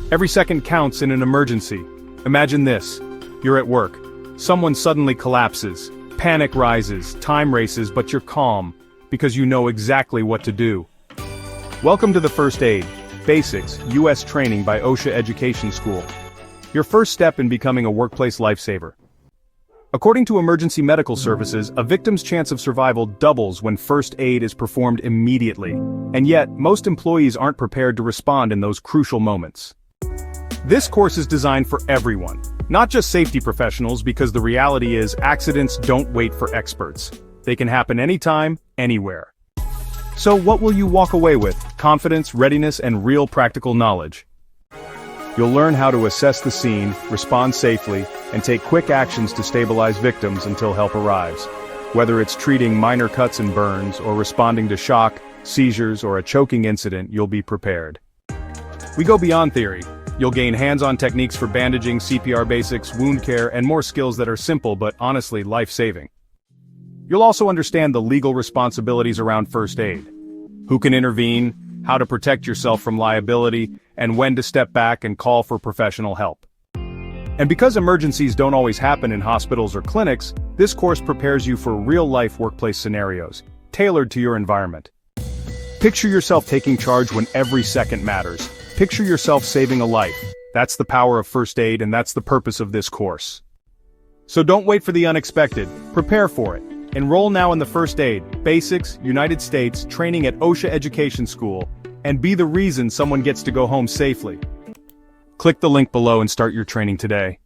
Every second counts in an emergency. Imagine this. You're at work. Someone suddenly collapses. Panic rises, time races, but you're calm, because you know exactly what to do. Welcome to the First Aid Basics U.S. Training by OSHA Education School. Your first step in becoming a workplace lifesaver. According to emergency medical services, a victim's chance of survival doubles when first aid is performed immediately. And yet, most employees aren't prepared to respond in those crucial moments. This course is designed for everyone, not just safety professionals, because the reality is accidents don't wait for experts. They can happen anytime, anywhere. So what will you walk away with? Confidence, readiness, and real practical knowledge. You'll learn how to assess the scene, respond safely, and take quick actions to stabilize victims until help arrives. Whether it's treating minor cuts and burns, or responding to shock, seizures, or a choking incident, you'll be prepared. We go beyond theory. You'll gain hands-on techniques for bandaging, CPR basics, wound care, and more skills that are simple but honestly life-saving. You'll also understand the legal responsibilities around first aid. Who can intervene, how to protect yourself from liability, and when to step back and call for professional help. And because emergencies don't always happen in hospitals or clinics, this course prepares you for real-life workplace scenarios, tailored to your environment. Picture yourself taking charge when every second matters. Picture yourself saving a life. That's the power of first aid, and that's the purpose of this course. So don't wait for the unexpected. Prepare for it. Enroll now in the First Aid Basics United States Training at OSHA Education School, and be the reason someone gets to go home safely. Click the link below and start your training today.